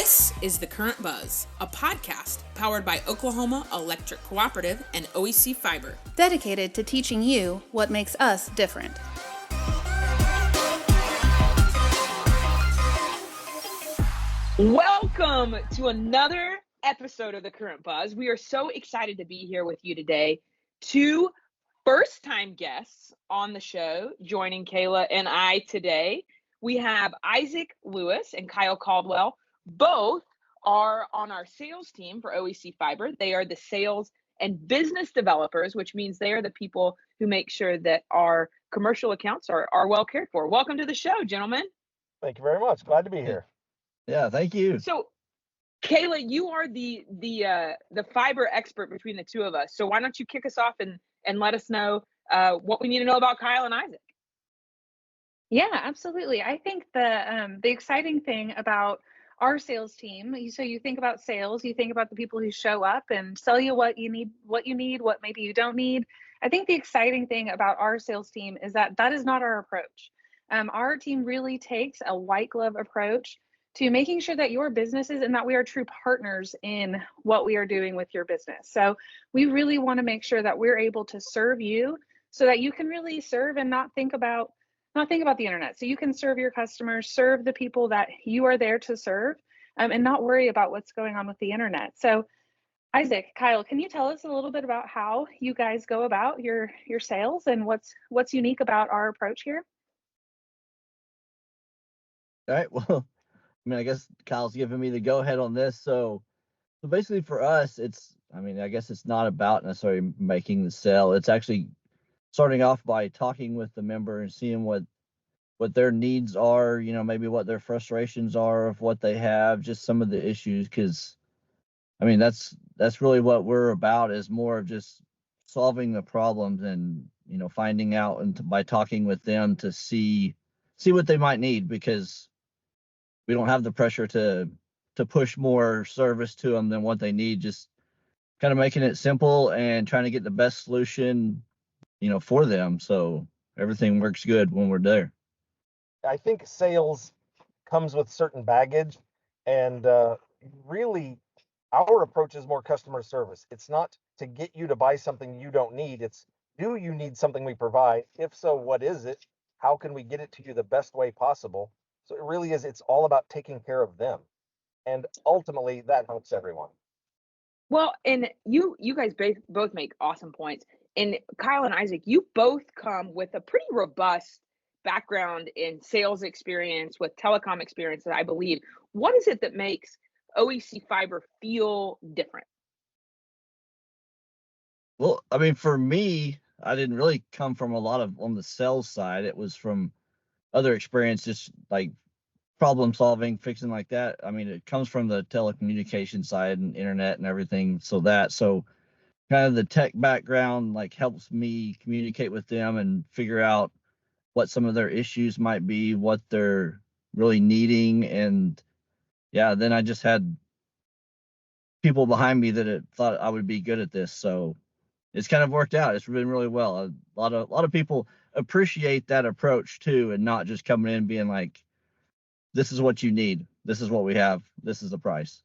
This is The Current Buzz, a podcast powered by Oklahoma Electric Cooperative and OEC Fiber, dedicated to teaching you what makes us different. Welcome to another episode of The Current Buzz. We are so excited to be here with you today. Two first-time guests on the show joining Kayla and I today. We have Isaac Lewis and Kyle Caldwell. Both are on our sales team for OEC Fiber. They are the sales and business developers, which means they are the people who make sure that our commercial accounts are well cared for. Welcome to the show, gentlemen. Thank you very much. Glad to be here. Yeah, thank you. So, Kayla, you are the fiber expert between the two of us. So why don't you kick us off and let us know what we need to know about Kyle and Isaac? Yeah, absolutely. I think the exciting thing about our sales team, so you think about sales, you think about the people who show up and sell you what you need, what maybe you don't need. I think the exciting thing about our sales team is that is not our approach. Our team really takes a white glove approach to making sure that your businesses and that we are true partners in what we are doing with your business. So we really want to make sure that we're able to serve you so that you can really serve and not think about the internet. So you can serve your customers, serve the people that you are there to serve, and not worry about what's going on with the internet. So Isaac, Kyle, can you tell us a little bit about how you guys go about your sales and what's unique about our approach here? All right. Well, I guess Kyle's giving me the go ahead on this. So basically for us, I guess it's not about necessarily making the sale. It's actually starting off by talking with the member and seeing what their needs are, maybe what their frustrations are of what they have, just some of the issues. Cause that's really what we're about, is more of just solving the problems and, finding out and by talking with them to see what they might need, because we don't have the pressure to push more service to them than what they need. Just kind of making it simple and trying to get the best solution, for them. So everything works good when we're there. I think sales comes with certain baggage, and really our approach is more customer service. It's not to get you to buy something you don't need. It's, do you need something we provide? If so, what is it? How can we get it to you the best way possible? So it really is, it's all about taking care of them. And ultimately that helps everyone. Well, and you guys both make awesome points. And Kyle and Isaac, you both come with a pretty robust background in sales experience with telecom experience, that I believe. What is it that makes OEC Fiber feel different? Well, for me, I didn't really come from a lot of on the sales side. It was from other experiences like problem solving, fixing like that. It comes from the telecommunication side and internet and everything. So kind of the tech background helps me communicate with them and figure out what some of their issues might be, what they're really needing. And yeah, then I just had people behind me that thought I would be good at this. So it's kind of worked out. It's been really well. A lot of people appreciate that approach too, and not just coming in being like, this is what you need, this is what we have, this is the price.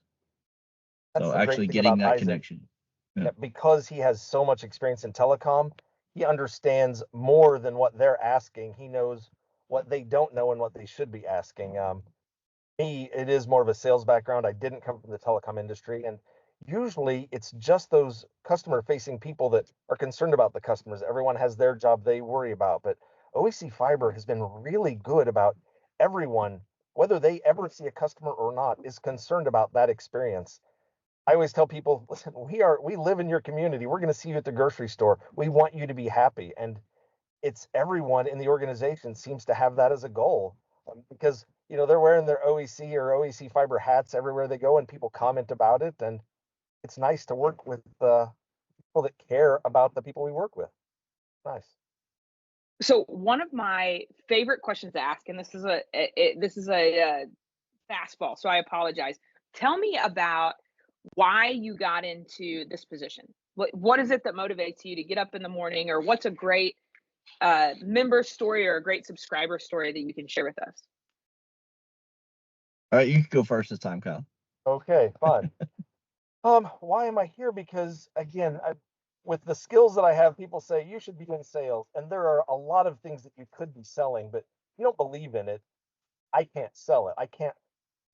That's so actually getting that Isaac connection. Yeah. Because he has so much experience in telecom, he understands more than what they're asking. He knows what they don't know and what they should be asking. Me, it is more of a sales background. I didn't come from the telecom industry, and usually it's just those customer facing people that are concerned about the customers. Everyone has their job they worry about, but OEC Fiber has been really good about everyone, whether they ever see a customer or not, is concerned about that experience. I always tell people, listen, we live in your community. We're going to see you at the grocery store. We want you to be happy. And it's everyone in the organization seems to have that as a goal, because, they're wearing their OEC or OEC Fiber hats everywhere they go, and people comment about it. And it's nice to work with people that care about the people we work with. Nice. So one of my favorite questions to ask, and this is a fastball, so I apologize. Tell me about why you got into this position. What is it that motivates you to get up in the morning, or what's a great member story or a great subscriber story that you can share with us? All right, you can go first this time, Kyle. Okay, fun. Why am I here? Because again, with the skills that I have, people say you should be in sales, and there are a lot of things that you could be selling, but if you don't believe in it, I can't sell it. I can't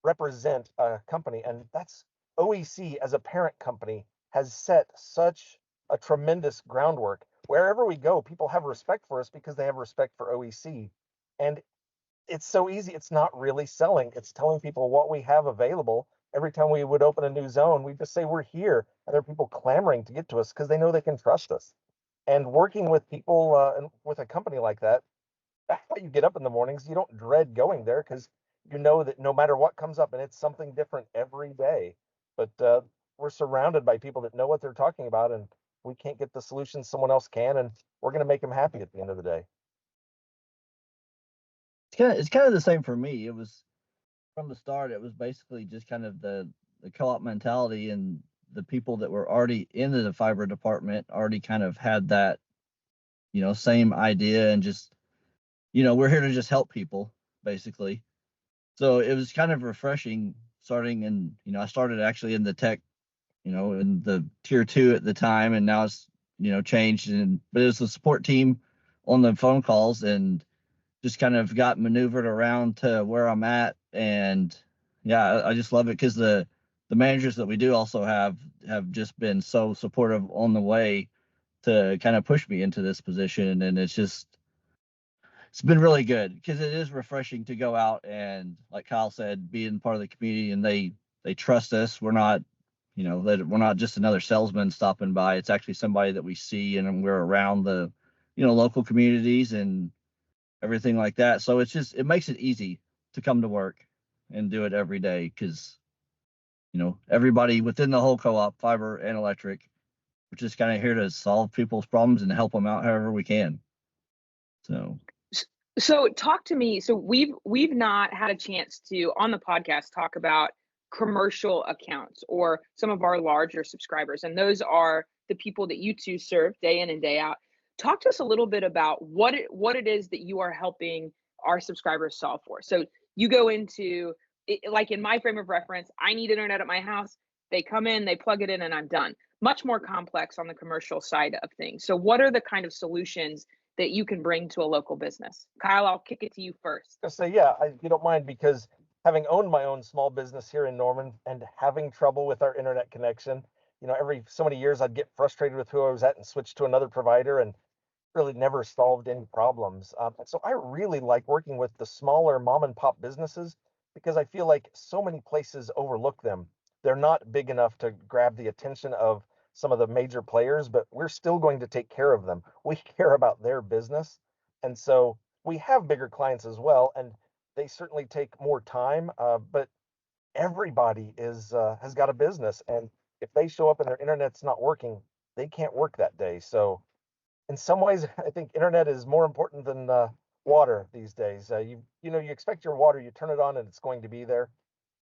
represent a company, and that's OEC as a parent company has set such a tremendous groundwork. Wherever we go, people have respect for us because they have respect for OEC, and it's so easy. It's not really selling. It's telling people what we have available. Every time we would open a new zone, we just say we're here, and there are people clamoring to get to us because they know they can trust us. And working with people and with a company like that, that's why you get up in the mornings. You don't dread going there because you know that no matter what comes up, and it's something different every day. But we're surrounded by people that know what they're talking about, and we can't get the solutions someone else can, and we're going to make them happy at the end of the day. It's kind of the same for me. It was from the start. It was basically just kind of the co-op mentality, and the people that were already into the fiber department already kind of had that, same idea, and just, we're here to just help people basically. So it was kind of refreshing starting, and I started actually in the tech, in the tier 2 at the time, and now it's changed, but it was the support team on the phone calls, and just kind of got maneuvered around to where I'm at. And yeah, I just love it because the managers that we do also have just been so supportive on the way to kind of push me into this position. And it's been really good because it is refreshing to go out and, like Kyle said, being part of the community, and they trust us. We're not, that we're not just another salesman stopping by. It's actually somebody that we see, and we're around the, local communities and everything like that. So it makes it easy to come to work and do it every day because, everybody within the whole co-op, fiber and electric, we're just kind of here to solve people's problems and help them out however we can. So talk to me. So we've not had a chance to on the podcast talk about commercial accounts or some of our larger subscribers, and those are the people that you two serve day in and day out. Talk to us a little bit about what it is that you are helping our subscribers solve for. So you go into like in my frame of reference, I need internet at my house. They come in, they plug it in, and I'm done. Much more complex on the commercial side of things. So what are the kind of solutions that you can bring to a local business? Kyle, I'll kick it to you first. I say, yeah, if you don't mind, because having owned my own small business here in Norman and having trouble with our internet connection, every so many years I'd get frustrated with who I was at and switch to another provider, and really never solved any problems. So I really like working with the smaller mom and pop businesses because I feel like so many places overlook them. They're not big enough to grab the attention of some of the major players, but we're still going to take care of them. We care about their business. And so we have bigger clients as well, and they certainly take more time, but everybody has got a business. And if they show up and their internet's not working, they can't work that day. So in some ways, I think internet is more important than water these days. You expect your water, you turn it on and it's going to be there.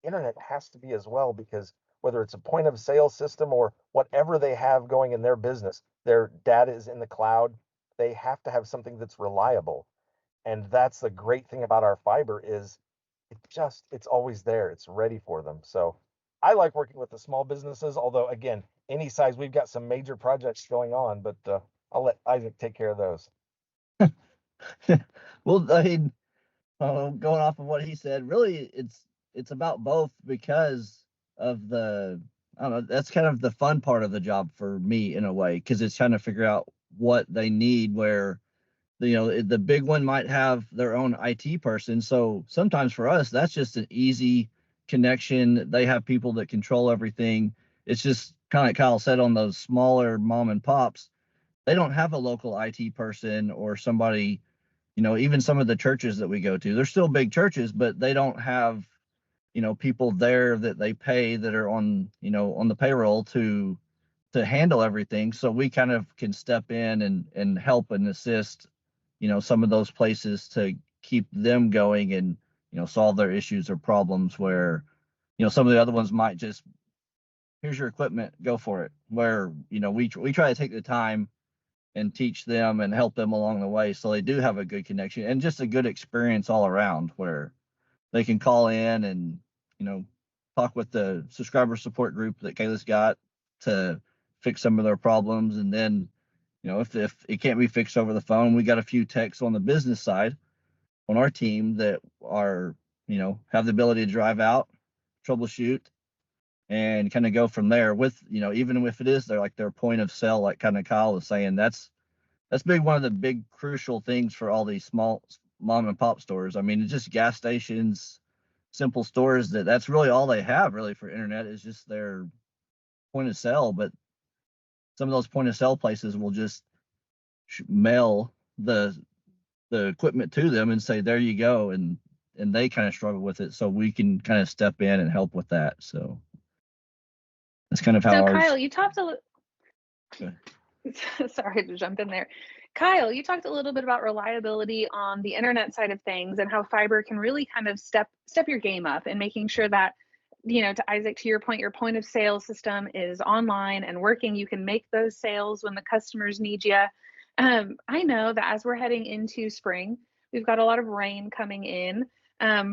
Internet has to be as well, because whether it's a point of sale system or whatever they have going in their business, their data is in the cloud. They have to have something that's reliable. And that's the great thing about our fiber is it's always there. It's ready for them. So I like working with the small businesses, although again, any size, we've got some major projects going on, but I'll let Isaac take care of those. Well, I mean, going off of what he said, really, it's about both because of I don't know, that's kind of the fun part of the job for me in a way, because it's trying to figure out what they need, where the big one might have their own IT person. So sometimes for us, that's just an easy connection. They have people that control everything. It's just kind of like Kyle said, on those smaller mom and pops, they don't have a local IT person or somebody, even some of the churches that we go to, they're still big churches, but they don't have, people there that they pay that are on, on the payroll to handle everything. So we kind of can step in and help and assist, some of those places to keep them going and, solve their issues or problems where, some of the other ones might just, here's your equipment, go for it. Where, we try to take the time and teach them and help them along the way, so they do have a good connection and just a good experience all around, where they can call in and, talk with the subscriber support group that Kayla's got to fix some of their problems. And then, if it can't be fixed over the phone, we got a few techs on the business side on our team that are, have the ability to drive out, troubleshoot, and kind of go from there with, even if it is their point of sale, like kind of Kyle was saying, that's big. One of the big crucial things for all these small mom and pop stores. I mean, it's just gas stations, simple stores that's really all they have really for internet is just their point of sale. But some of those point of sale places will just mail the equipment to them and say, there you go. And they kind of struggle with it. So we can kind of step in and help with that. So that's kind of how ours. Kyle, you talked a little. Sorry to jump in there. Kyle, you talked a little bit about reliability on the internet side of things and how fiber can really kind of step your game up and making sure that, to Isaac, to your point of sale system is online and working. You can make those sales when the customers need you. I know that as we're heading into spring, we've got a lot of rain coming in,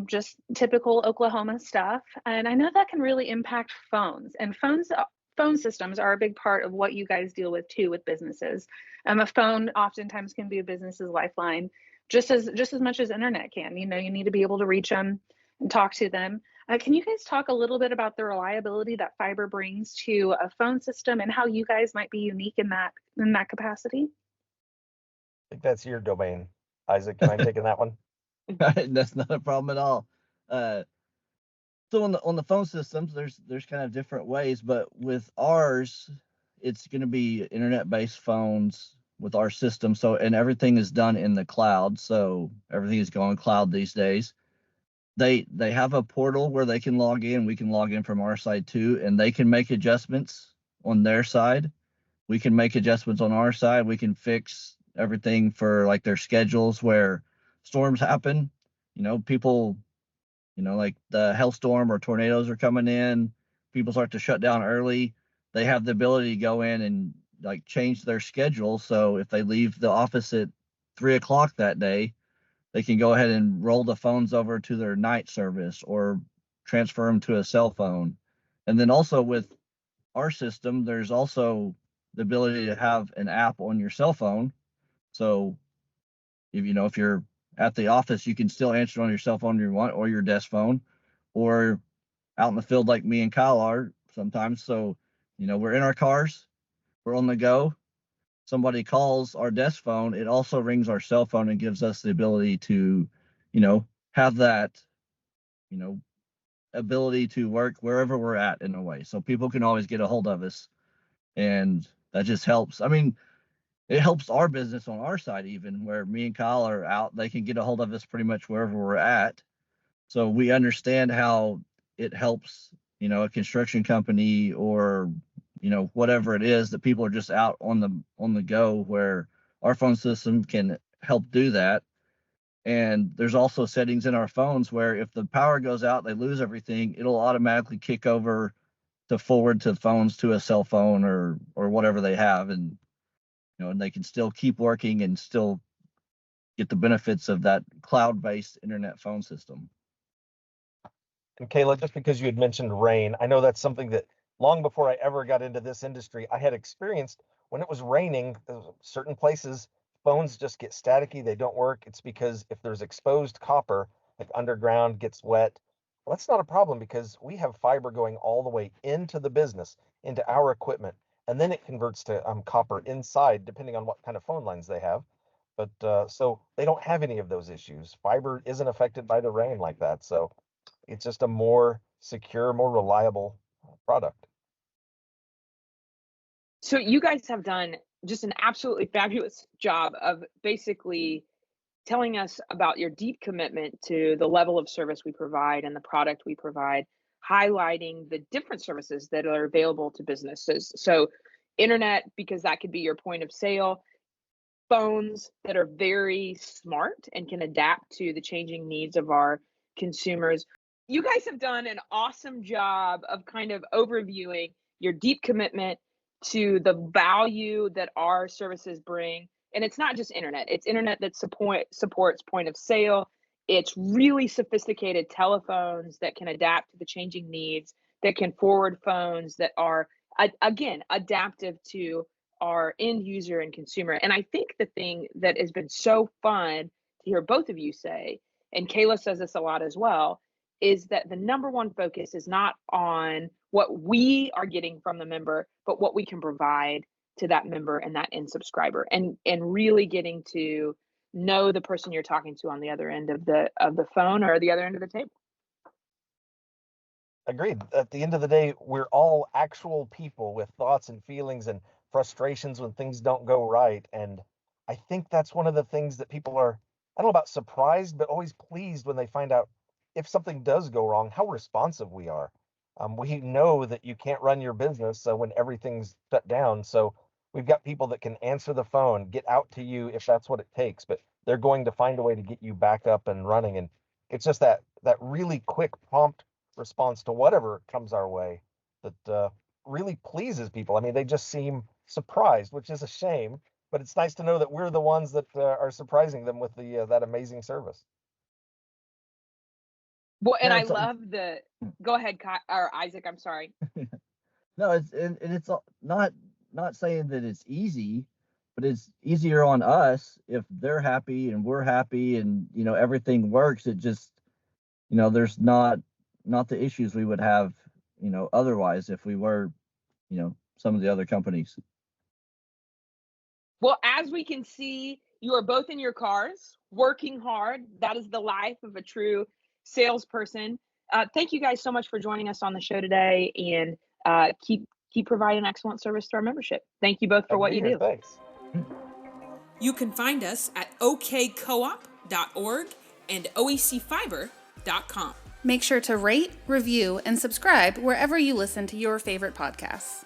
just typical Oklahoma stuff. And I know that can really impact phones, and phone systems are a big part of what you guys deal with too with businesses. A phone oftentimes can be a business's lifeline, just as much as internet can. You need to be able to reach them and talk to them. Can you guys talk a little bit about the reliability that fiber brings to a phone system and how you guys might be unique in that capacity? I think that's your domain, Isaac. Am I taking that one? That's not a problem at all. So on the phone systems, there's kind of different ways, but with ours, it's going to be internet-based phones with our system. So, and everything is done in the cloud. So everything is going cloud these days. They have a portal where they can log in. We can log in from our side too, and they can make adjustments on their side. We can make adjustments on our side. We can fix everything for like their schedules where storms happen. People, like the hailstorm or tornadoes are coming in, people start to shut down early. They have the ability to go in and like change their schedule. So if they leave the office at 3:00 that day, they can go ahead and roll the phones over to their night service or transfer them to a cell phone. And then also with our system, there's also the ability to have an app on your cell phone. So if you're at the office, you can still answer on your cell phone if you want, or your desk phone, or out in the field like me and Kyle are sometimes. So, we're in our cars, we're on the go. Somebody calls our desk phone, it also rings our cell phone and gives us the ability to, have that, ability to work wherever we're at in a way. So people can always get a hold of us, and that just helps. I mean, it helps our business on our side, even where me and Kyle are out, they can get a hold of us pretty much wherever we're at. So we understand how it helps, a construction company or, whatever it is that people are just out on the go, where our phone system can help do that. And there's also settings in our phones where if the power goes out, they lose everything, it'll automatically kick over to forward to phones to a cell phone or whatever they have. And and they can still keep working and still get the benefits of that cloud-based internet phone system. And Kayla, just because you had mentioned rain, I know that's something that long before I ever got into this industry, I had experienced when it was raining. Certain places, phones just get staticky. They don't work. It's because if there's exposed copper, like underground, gets wet. Well, that's not a problem because we have fiber going all the way into the business, into our equipment. And then it converts to copper inside, depending on what kind of phone lines they have. But so they don't have any of those issues. Fiber isn't affected by the rain like that. So it's just a more secure, more reliable product. So you guys have done just an absolutely fabulous job of basically telling us about your deep commitment to the level of service we provide and the product we provide, highlighting the different services that are available to businesses. So internet, because that could be your point of sale, phones that are very smart and can adapt to the changing needs of our consumers. You guys have done an awesome job of kind of overviewing your deep commitment to the value that our services bring. And it's not just internet, it's internet that supports point of sale. It's really sophisticated telephones that can adapt to the changing needs, that can forward phones that are, again, adaptive to our end user and consumer. And I think the thing that has been so fun to hear both of you say, and Kayla says this a lot as well, is that the number one focus is not on what we are getting from the member, but what we can provide to that member and that end subscriber, and really getting to know the person you're talking to on the other end of the phone or the other end of the table. Agreed. At the end of the day, we're all actual people with thoughts and feelings and frustrations when things don't go right. And I think that's one of the things that people are, I don't know about surprised, but always pleased when they find out if something does go wrong, how responsive we are. We know that you can't run your business when everything's shut down. So we've got people that can answer the phone, get out to you if that's what it takes, but they're going to find a way to get you back up and running. And it's just that really quick, prompt response to whatever comes our way that really pleases people. I mean, they just seem surprised, which is a shame, but it's nice to know that we're the ones that are surprising them with that amazing service. Well, and Yeah, I love the, go ahead, or Isaac, I'm sorry. No, it's not saying that it's easy, but it's easier on us if they're happy and we're happy and everything works. It just there's not the issues we would have otherwise if we were some of the other companies. Well, as we can see, you are both in your cars working hard. That is the life of a true salesperson. Thank you guys so much for joining us on the show today, and keep providing excellent service to our membership. Thank you both for what you do. Thanks. You can find us at okcoop.org and oecfiber.com. Make sure to rate, review, and subscribe wherever you listen to your favorite podcasts.